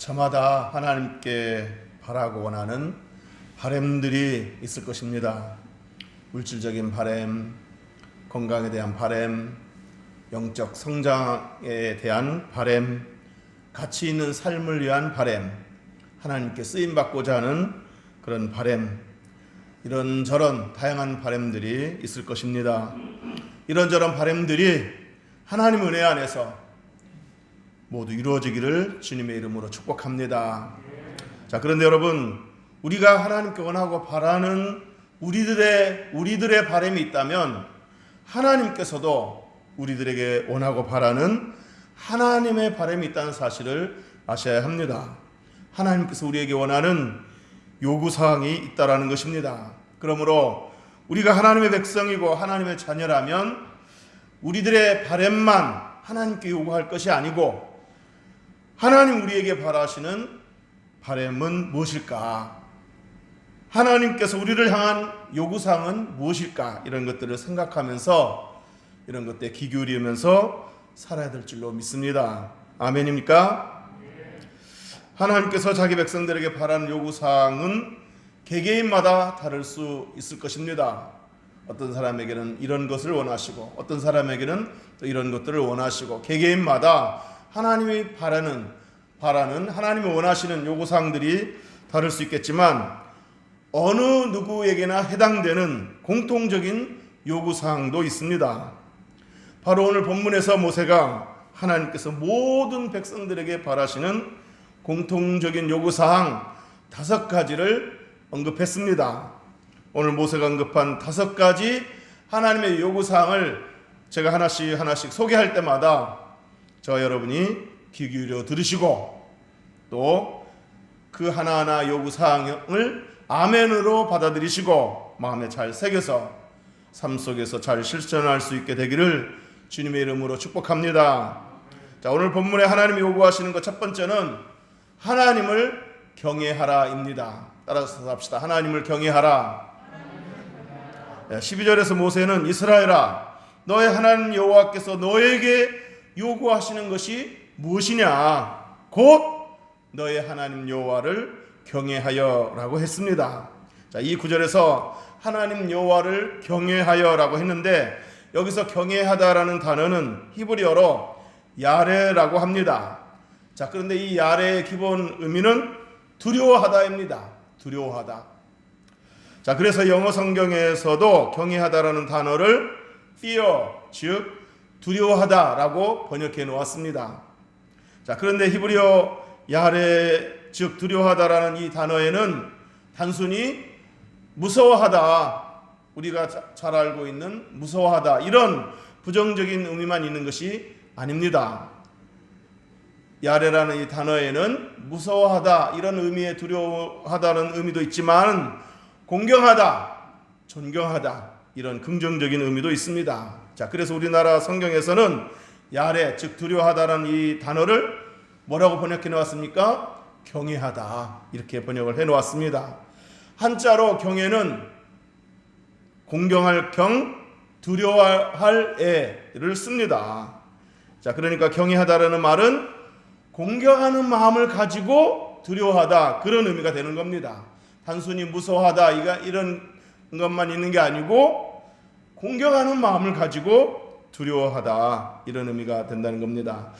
저마다 하나님께 바라고 원하는 바램들이 있을 것입니다. 물질적인 바램, 건강에 대한 바램, 영적 성장에 대한 바램, 가치 있는 삶을 위한 바램, 하나님께 쓰임받고자 하는 그런 바램, 이런저런 다양한 바램들이 있을 것입니다. 이런저런 바램들이 하나님 은혜 안에서 모두 이루어지기를 주님의 이름으로 축복합니다. 자, 그런데 여러분, 우리가 하나님께 원하고 바라는 우리들의 바람이 있다면 하나님께서도 우리들에게 원하고 바라는 하나님의 바람이 있다는 사실을 아셔야 합니다. 하나님께서 우리에게 원하는 요구사항이 있다라는 것입니다. 그러므로 우리가 하나님의 백성이고 하나님의 자녀라면 우리들의 바람만 하나님께 요구할 것이 아니고 하나님 우리에게 바라시는 바람은 무엇일까? 하나님께서 우리를 향한 요구사항은 무엇일까? 이런 것들을 생각하면서 이런 것들에 귀 기울이면서 살아야 될 줄로 믿습니다. 아멘입니까? 하나님께서 자기 백성들에게 바라는 요구사항은 개개인마다 다를 수 있을 것입니다. 어떤 사람에게는 이런 것을 원하시고 어떤 사람에게는 또 이런 것들을 원하시고 개개인마다 하나님이 바라는 하나님이 원하시는 요구사항들이 다를 수 있겠지만 어느 누구에게나 해당되는 공통적인 요구사항도 있습니다. 바로 오늘 본문에서 모세가 하나님께서 모든 백성들에게 바라시는 공통적인 요구사항 5가지를 언급했습니다. 오늘 모세가 언급한 5가지 하나님의 요구사항을 제가 하나씩 소개할 때마다 저와 여러분이 귀 기울여 들으시고 또 그 하나하나 요구사항을 아멘으로 받아들이시고 마음에 잘 새겨서 삶 속에서 잘 실천할 수 있게 되기를 주님의 이름으로 축복합니다. 자, 오늘 본문에 하나님이 요구하시는 것 첫 번째는 하나님을 경외하라입니다. 따라서 합시다. 하나님을 경외하라. 12절에서 모세는 이스라엘아, 너의 하나님 여호와께서 너에게 요구하시는 것이 무엇이냐? 곧 너의 하나님 여호와를 경외하여라고 했습니다. 자, 이 구절에서 하나님 여호와를 경외하여라고 했는데 여기서 경외하다라는 단어는 히브리어로 야레라고 합니다. 자, 그런데 이 야레의 기본 의미는 두려워하다입니다. 두려워하다. 자, 그래서 영어 성경에서도 경외하다라는 단어를 fear, 즉 두려워하다라고 번역해 놓았습니다. 자, 그런데 히브리어 야레, 즉 두려워하다라는 이 단어에는 단순히 무서워하다, 우리가 잘 알고 있는 무서워하다 이런 부정적인 의미만 있는 것이 아닙니다. 야레라는 이 단어에는 무서워하다 이런 의미의 두려워하다는 의미도 있지만 공경하다, 존경하다 이런 긍정적인 의미도 있습니다. 자, 그래서 우리나라 성경에서는 야레, 즉 두려워하다라는 이 단어를 뭐라고 번역해 놓았습니까? 경외하다 이렇게 번역을 해 놓았습니다. 한자로 경외는 공경할 경, 두려워할 애를 씁니다. 자, 그러니까 경외하다라는 말은 공경하는 마음을 가지고 두려워하다 그런 의미가 되는 겁니다. 단순히 무서워하다 이런 것만 있는 게 아니고 공경하는 마음을 가지고 두려워하다 이런 의미가 된다는 겁니다.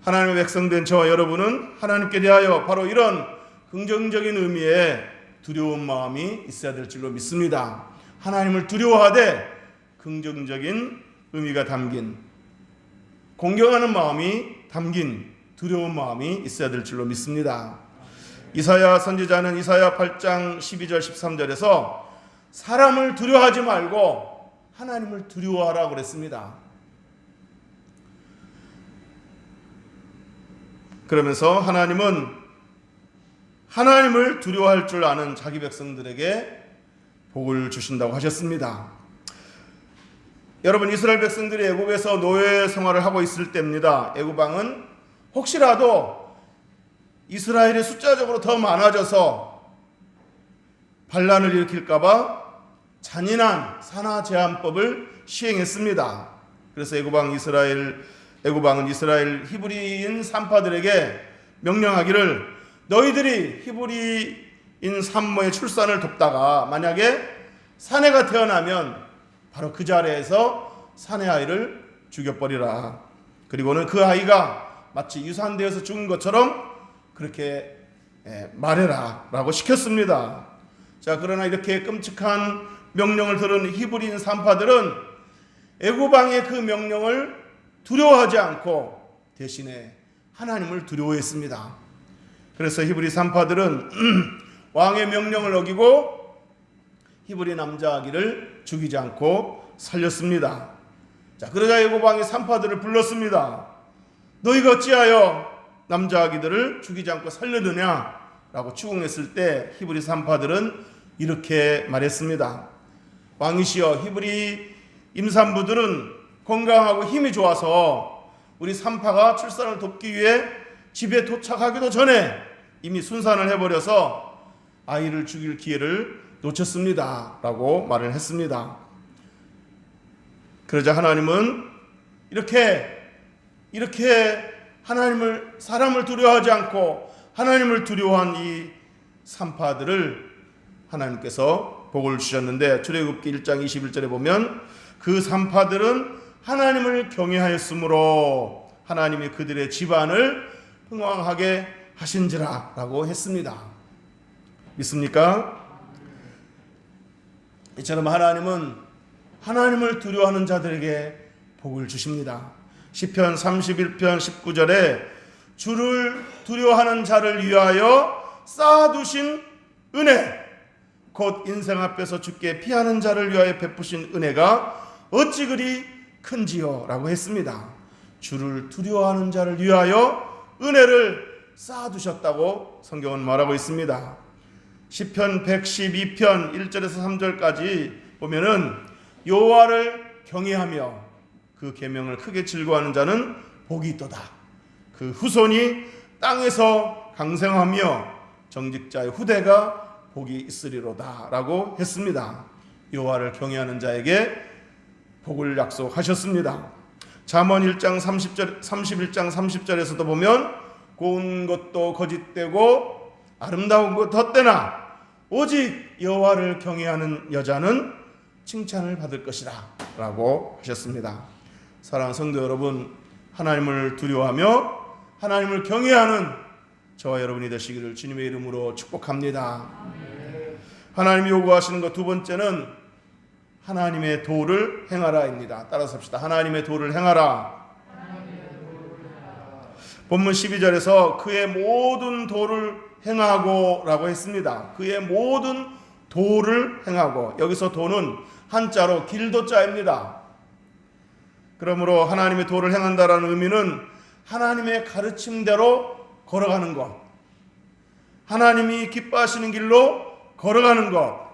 하나님의 백성된 저와 여러분은 하나님께 대하여 바로 이런 긍정적인 의미의 두려운 마음이 있어야 될 줄로 믿습니다. 하나님을 두려워하되 긍정적인 의미가 담긴 공경하는 마음이 담긴 두려운 마음이 있어야 될 줄로 믿습니다. 이사야 선지자는 이사야 8장 12절 13절에서 사람을 두려워하지 말고 하나님을 두려워하라고 그랬습니다. 그러면서 하나님은 하나님을 두려워할 줄 아는 자기 백성들에게 복을 주신다고 하셨습니다. 여러분, 이스라엘 백성들이 애굽에서 노예 생활을 하고 있을 때입니다. 애굽 왕은 혹시라도 이스라엘이 숫자적으로 더 많아져서 반란을 일으킬까봐 잔인한 산하 제한법을 시행했습니다. 그래서 애굽왕은 이스라엘 히브리인 산파들에게 명령하기를 너희들이 히브리인 산모의 출산을 돕다가 만약에 사내가 태어나면 바로 그 자리에서 사내 아이를 죽여버리라. 그리고는 그 아이가 마치 유산되어서 죽은 것처럼 그렇게 말해라 라고 시켰습니다. 자, 그러나 이렇게 끔찍한 명령을 들은 히브리인 산파들은 애굽 왕의 그 명령을 두려워하지 않고 대신에 하나님을 두려워했습니다. 그래서 히브리 산파들은 왕의 명령을 어기고 히브리 남자 아기를 죽이지 않고 살렸습니다. 자, 그러자 애굽 왕이 산파들을 불렀습니다. 너희가 어찌하여 남자 아기들을 죽이지 않고 살려느냐 라고 추궁했을 때 히브리 산파들은 이렇게 말했습니다. 왕이시여, 히브리 임산부들은 건강하고 힘이 좋아서 우리 산파가 출산을 돕기 위해 집에 도착하기도 전에 이미 순산을 해버려서 아이를 죽일 기회를 놓쳤습니다 라고 말을 했습니다. 그러자 하나님은 이렇게 사람을 두려워하지 않고 하나님을 두려워한 이 산파들을 하나님께서 복을 주셨는데, 출애굽기 1장 21절에 보면 그 산파들은 하나님을 경외하였으므로 하나님이 그들의 집안을 흥왕하게 하신지라 라고 했습니다. 믿습니까? 이처럼 하나님은 하나님을 두려워하는 자들에게 복을 주십니다. 시편 31편 19절에 주를 두려워하는 자를 위하여 쌓아두신 은혜, 곧 인생 앞에서 주께 피하는 자를 위하여 베푸신 은혜가 어찌 그리 큰지요 라고 했습니다. 주를 두려워하는 자를 위하여 은혜를 쌓아두셨다고 성경은 말하고 있습니다. 시편 112편 1절에서 3절까지 보면은 여호와를 경외하며 그 계명을 크게 즐거워하는 자는 복이 있도다. 그 후손이 땅에서 강생하며 정직자의 후대가 복이 있으리로다 라고 했습니다. 여호와를 경외하는 자에게 복을 약속하셨습니다. 잠언 1장 31장 30절에서도 보면 고운 것도 거짓되고 아름다운 것 덧되나 오직 여호와를 경외하는 여자는 칭찬을 받을 것이다 라고 하셨습니다. 사랑하는 성도 여러분, 하나님을 두려워하며 하나님을 경외하는 저와 여러분이 되시기를 주님의 이름으로 축복합니다. 하나님이 요구하시는 것 두 번째는 하나님의 도를 행하라입니다. 따라서 합시다. 하나님의 도를 행하라. 본문 12절에서 그의 모든 도를 행하고 라고 했습니다. 그의 모든 도를 행하고, 여기서 도는 한자로 길도자입니다. 그러므로 하나님의 도를 행한다라는 의미는 하나님의 가르침대로 걸어가는 것, 하나님이 기뻐하시는 길로 걸어가는 것,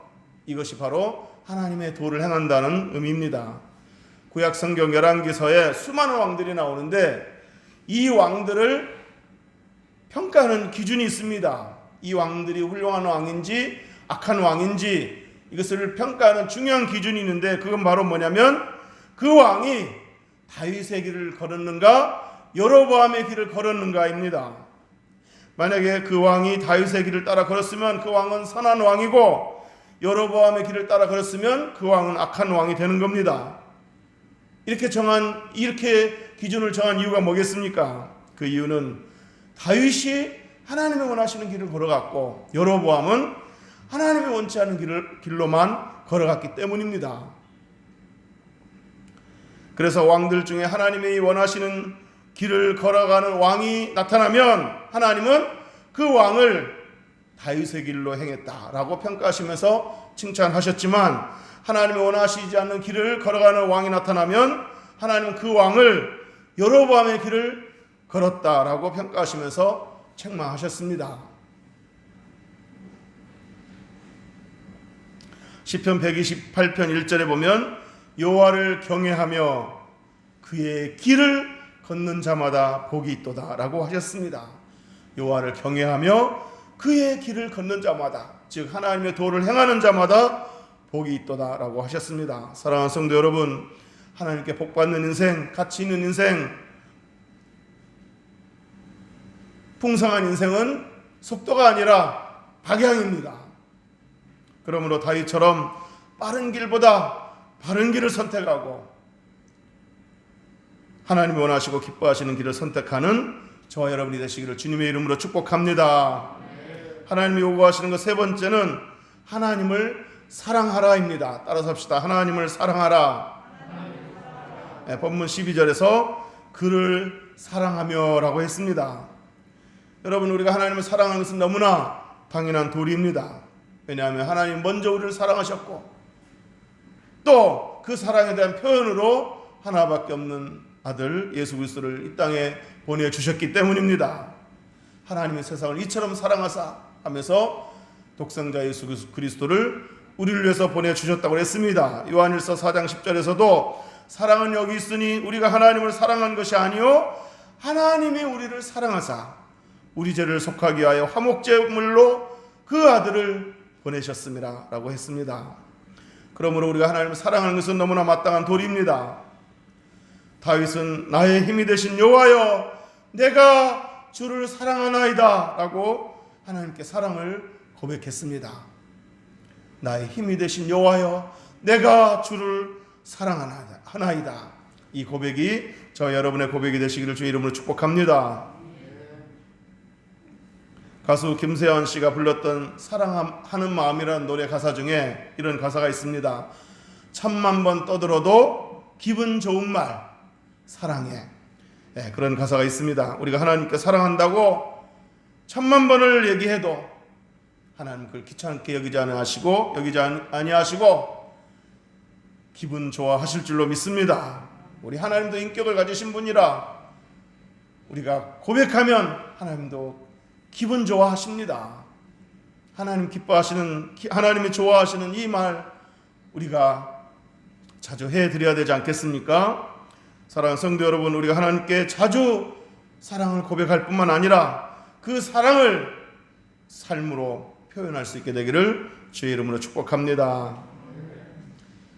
이것이 바로 하나님의 도를 행한다는 의미입니다. 구약 성경 열왕기서에 수많은 왕들이 나오는데 이 왕들을 평가하는 기준이 있습니다. 이 왕들이 훌륭한 왕인지 악한 왕인지 이것을 평가하는 중요한 기준이 있는데, 그건 바로 뭐냐면 그 왕이 다윗의 길을 걸었는가 여로보암의 길을 걸었는가입니다. 만약에 그 왕이 다윗의 길을 따라 걸었으면 그 왕은 선한 왕이고, 여로보암의 길을 따라 걸었으면 그 왕은 악한 왕이 되는 겁니다. 이렇게 기준을 정한 이유가 뭐겠습니까? 그 이유는 다윗이 하나님이 원하시는 길을 걸어갔고 여로보암은 하나님이 원치 않은 길로만 걸어갔기 때문입니다. 그래서 왕들 중에 하나님이 원하시는 길을 걸어가는 왕이 나타나면 하나님은 그 왕을 다윗의 길로 행했다라고 평가하시면서 칭찬하셨지만, 하나님이 원하시지 않는 길을 걸어가는 왕이 나타나면 하나님은 그 왕을 여로보암의 길을 걸었다라고 평가하시면서 책망하셨습니다. 시편 128편 1절에 보면 여호와를 경외하며 그의 길을 걷는 자마다 복이 있도다 라고 하셨습니다. 여호와를 경외하며 그의 길을 걷는 자마다, 즉 하나님의 도를 행하는 자마다 복이 있도다 라고 하셨습니다. 사랑하는 성도 여러분, 하나님께 복받는 인생, 가치 있는 인생, 풍성한 인생은 속도가 아니라 방향입니다. 그러므로 다윗처럼 빠른 길보다 바른 길을 선택하고 하나님이 원하시고 기뻐하시는 길을 선택하는 저와 여러분이 되시기를 주님의 이름으로 축복합니다. 하나님이 요구하시는 것 세 번째는 하나님을 사랑하라입니다. 따라서 합시다. 하나님을 사랑하라. 네, 본문 12절에서 그를 사랑하며 라고 했습니다. 여러분, 우리가 하나님을 사랑하는 것은 너무나 당연한 도리입니다. 왜냐하면 하나님 먼저 우리를 사랑하셨고 또 그 사랑에 대한 표현으로 하나밖에 없는 아들 예수 그리스도를 이 땅에 보내주셨기 때문입니다. 하나님의 세상을 이처럼 사랑하사 하면서 독생자 예수 그리스도를 우리를 위해서 보내주셨다고 했습니다. 요한일서 4장 10절에서도 사랑은 여기 있으니 우리가 하나님을 사랑한 것이 아니요 하나님이 우리를 사랑하사 우리 죄를 속하기 위하여 화목제물로 그 아들을 보내셨습니다 라고 했습니다. 그러므로 우리가 하나님을 사랑하는 것은 너무나 마땅한 도리입니다. 다윗은 나의 힘이 되신 여호와여 내가 주를 사랑하나이다 라고 하나님께 사랑을 고백했습니다. 나의 힘이 되신 여호와여 내가 주를 사랑하나이다. 이 고백이 저 여러분의 고백이 되시기를 주의 이름으로 축복합니다. 가수 김세현 씨가 불렀던 사랑하는 마음이라는 노래 가사 중에 이런 가사가 있습니다. 천만 번 떠들어도 기분 좋은 말 사랑해. 네, 그런 가사가 있습니다. 우리가 하나님께 사랑한다고 천만 번을 얘기해도 하나님 그걸 귀찮게 여기지 아니하시고 기분 좋아하실 줄로 믿습니다. 우리 하나님도 인격을 가지신 분이라 우리가 고백하면 하나님도 기분 좋아하십니다. 하나님 기뻐하시는, 하나님이 좋아하시는 이 말 우리가 자주 해드려야 되지 않겠습니까? 사랑하는 성도 여러분, 우리가 하나님께 자주 사랑을 고백할 뿐만 아니라 그 사랑을 삶으로 표현할 수 있게 되기를 주의 이름으로 축복합니다.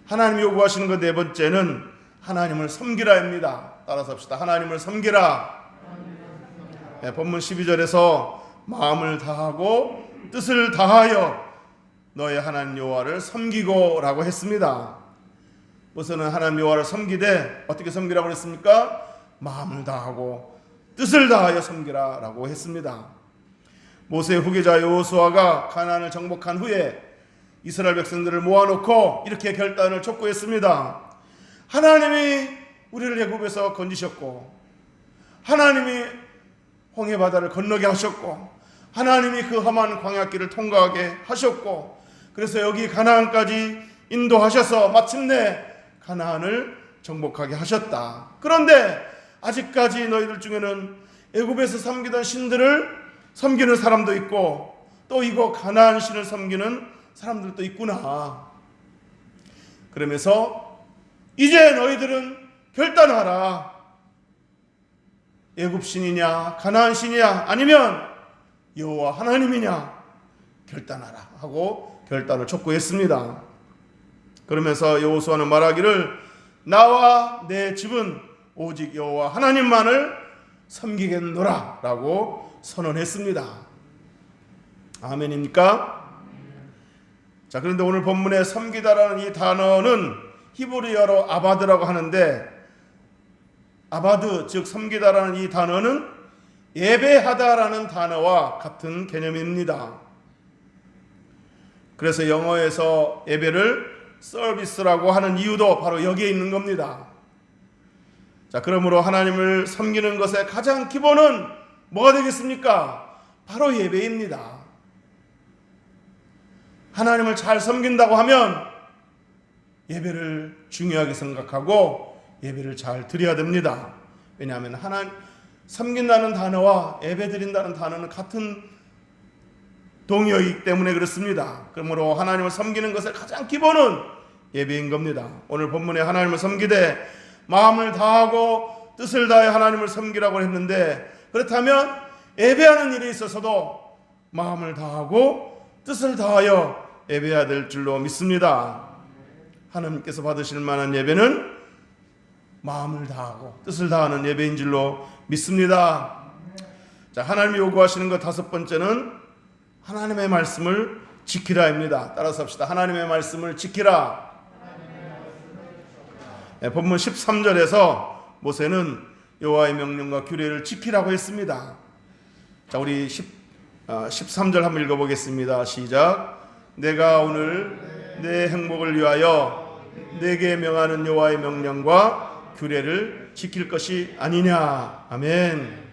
하나님이 요구하시는 것 네 번째는 하나님을 섬기라입니다. 따라서 합시다. 하나님을 섬기라. 네, 본문 12절에서 마음을 다하고 뜻을 다하여 너의 하나님 여호와를 섬기고 라고 했습니다. 우선은 하나님 여호와를 섬기되 어떻게 섬기라고 했습니까? 마음을 다하고 뜻을 다하여 섬기라 라고 했습니다. 모세의 후계자 여호수아가 가나안을 정복한 후에 이스라엘 백성들을 모아놓고 이렇게 결단을 촉구했습니다. 하나님이 우리를 애굽에서 건지셨고 하나님이 홍해 바다를 건너게 하셨고 하나님이 그 험한 광야길을 통과하게 하셨고 그래서 여기 가나안까지 인도하셔서 마침내 가나안을 정복하게 하셨다. 그런데 아직까지 너희들 중에는 애굽에서 섬기던 신들을 섬기는 사람도 있고 또 이거 가나안 신을 섬기는 사람들도 있구나. 그러면서 이제 너희들은 결단하라. 애굽 신이냐 가나안 신이냐 아니면 여호와 하나님이냐 결단하라 하고 결단을 촉구했습니다. 그러면서 여호수아는 말하기를 나와 내 집은 오직 여호와 하나님만을 섬기겠노라 라고 선언했습니다. 아멘입니까? 자, 그런데 오늘 본문에 섬기다라는 이 단어는 히브리어로 아바드라고 하는데 아바드 즉 섬기다라는 이 단어는 예배하다라는 단어와 같은 개념입니다. 그래서 영어에서 예배를 서비스라고 하는 이유도 바로 여기에 있는 겁니다. 자, 그러므로 하나님을 섬기는 것의 가장 기본은 뭐가 되겠습니까? 바로 예배입니다. 하나님을 잘 섬긴다고 하면 예배를 중요하게 생각하고 예배를 잘 드려야 됩니다. 왜냐하면 섬긴다는 단어와 예배 드린다는 단어는 같은 동의어이기 때문에 그렇습니다. 그러므로 하나님을 섬기는 것의 가장 기본은 예배인 겁니다. 오늘 본문에 하나님을 섬기되 마음을 다하고 뜻을 다해 하나님을 섬기라고 했는데 그렇다면 예배하는 일에 있어서도 마음을 다하고 뜻을 다하여 예배해야 될 줄로 믿습니다. 하나님께서 받으실 만한 예배는 마음을 다하고 뜻을 다하는 예배인 줄로 믿습니다. 자, 하나님이 요구하시는 것 다섯 번째는 하나님의 말씀을 지키라입니다. 따라서 합시다. 하나님의 말씀을 지키라. 네, 본문 13절에서 모세는 여호와의 명령과 규례를 지키라고 했습니다. 자, 우리 13절 한번 읽어보겠습니다. 시작. 내가 오늘 내 행복을 위하여 내게 명하는 여호와의 명령과 규례를 지킬 것이 아니냐. 아멘.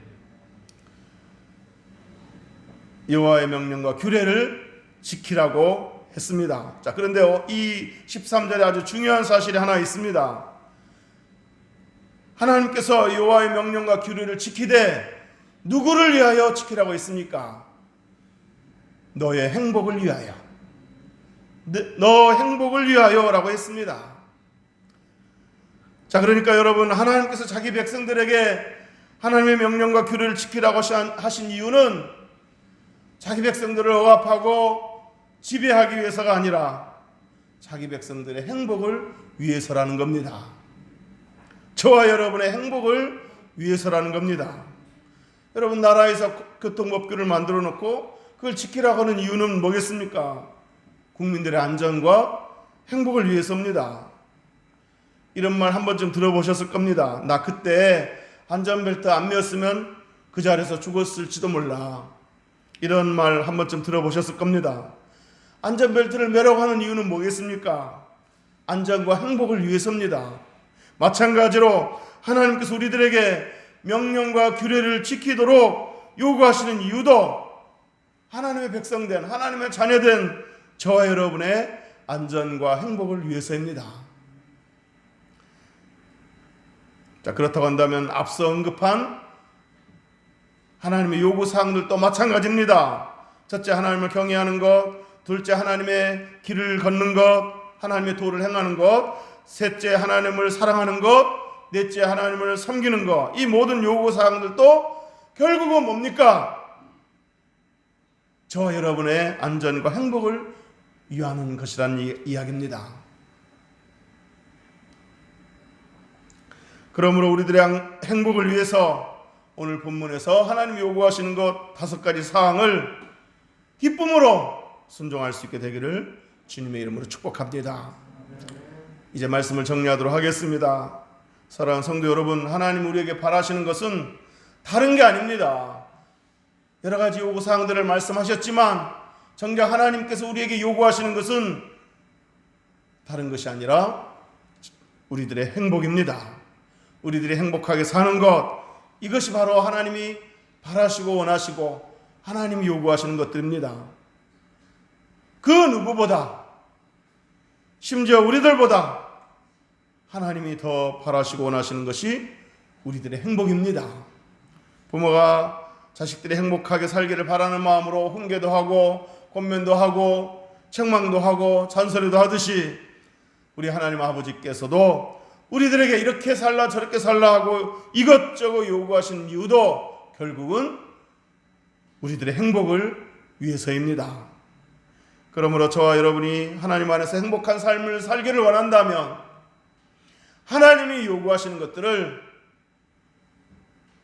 여호와의 명령과 규례를 지키라고 했습니다. 자, 그런데 이 13절에 아주 중요한 사실이 하나 있습니다. 하나님께서 여호와의 명령과 규례를 지키되 누구를 위하여 지키라고 했습니까? 너의 행복을 위하여. 너 행복을 위하여라고 했습니다. 자, 그러니까 여러분, 하나님께서 자기 백성들에게 하나님의 명령과 규례를 지키라고 하신 이유는 자기 백성들을 억압하고 지배하기 위해서가 아니라 자기 백성들의 행복을 위해서라는 겁니다. 저와 여러분의 행복을 위해서라는 겁니다. 여러분, 나라에서 교통법규를 만들어 놓고 그걸 지키라고 하는 이유는 뭐겠습니까? 국민들의 안전과 행복을 위해서입니다. 이런 말 한 번쯤 들어보셨을 겁니다. 나 그때 안전벨트 안 매었으면 그 자리에서 죽었을지도 몰라. 이런 말 한 번쯤 들어보셨을 겁니다. 안전벨트를 매라고 하는 이유는 뭐겠습니까? 안전과 행복을 위해서입니다. 마찬가지로 하나님께서 우리들에게 명령과 규례를 지키도록 요구하시는 이유도 하나님의 백성된, 하나님의 자녀된 저와 여러분의 안전과 행복을 위해서입니다. 자, 그렇다고 한다면 앞서 언급한 하나님의 요구사항들도 마찬가지입니다. 첫째, 하나님을 경외하는 것. 둘째, 하나님의 길을 걷는 것. 하나님의 도를 행하는 것. 셋째, 하나님을 사랑하는 것. 넷째, 하나님을 섬기는 것. 이 모든 요구사항들도 결국은 뭡니까? 저와 여러분의 안전과 행복을 위하는 것이라는 이야기입니다. 그러므로 우리들의 행복을 위해서 오늘 본문에서 하나님이 요구하시는 것 다섯 가지 사항을 기쁨으로 순종할 수 있게 되기를 주님의 이름으로 축복합니다. 이제 말씀을 정리하도록 하겠습니다. 사랑하는 성도 여러분, 하나님 우리에게 바라시는 것은 다른 게 아닙니다. 여러 가지 요구사항들을 말씀하셨지만 정작 하나님께서 우리에게 요구하시는 것은 다른 것이 아니라 우리들의 행복입니다. 우리들이 행복하게 사는 것, 이것이 바로 하나님이 바라시고 원하시고 하나님이 요구하시는 것들입니다. 그 누구보다, 심지어 우리들보다 하나님이 더 바라시고 원하시는 것이 우리들의 행복입니다. 부모가 자식들이 행복하게 살기를 바라는 마음으로 훈계도 하고 권면도 하고 책망도 하고 잔소리도 하듯이 우리 하나님 아버지께서도 우리들에게 이렇게 살라 저렇게 살라 하고 이것저것 요구하시는 이유도 결국은 우리들의 행복을 위해서입니다. 그러므로 저와 여러분이 하나님 안에서 행복한 삶을 살기를 원한다면 하나님이 요구하시는 것들을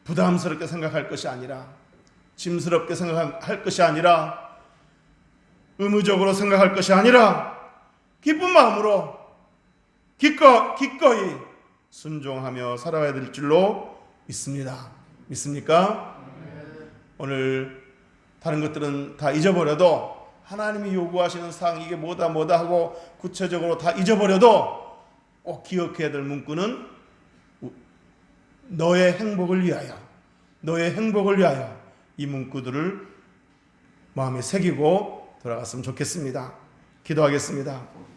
부담스럽게 생각할 것이 아니라, 짐스럽게 생각할 것이 아니라, 의무적으로 생각할 것이 아니라 기쁜 마음으로 기꺼이 순종하며 살아가야 될 줄로 믿습니다. 믿습니까? 오늘 다른 것들은 다 잊어버려도 하나님이 요구하시는 사항 이게 뭐다 하고 구체적으로 다 잊어버려도 꼭 기억해야 될 문구는 너의 행복을 위하여, 너의 행복을 위하여, 이 문구들을 마음에 새기고 돌아갔으면 좋겠습니다. 기도하겠습니다.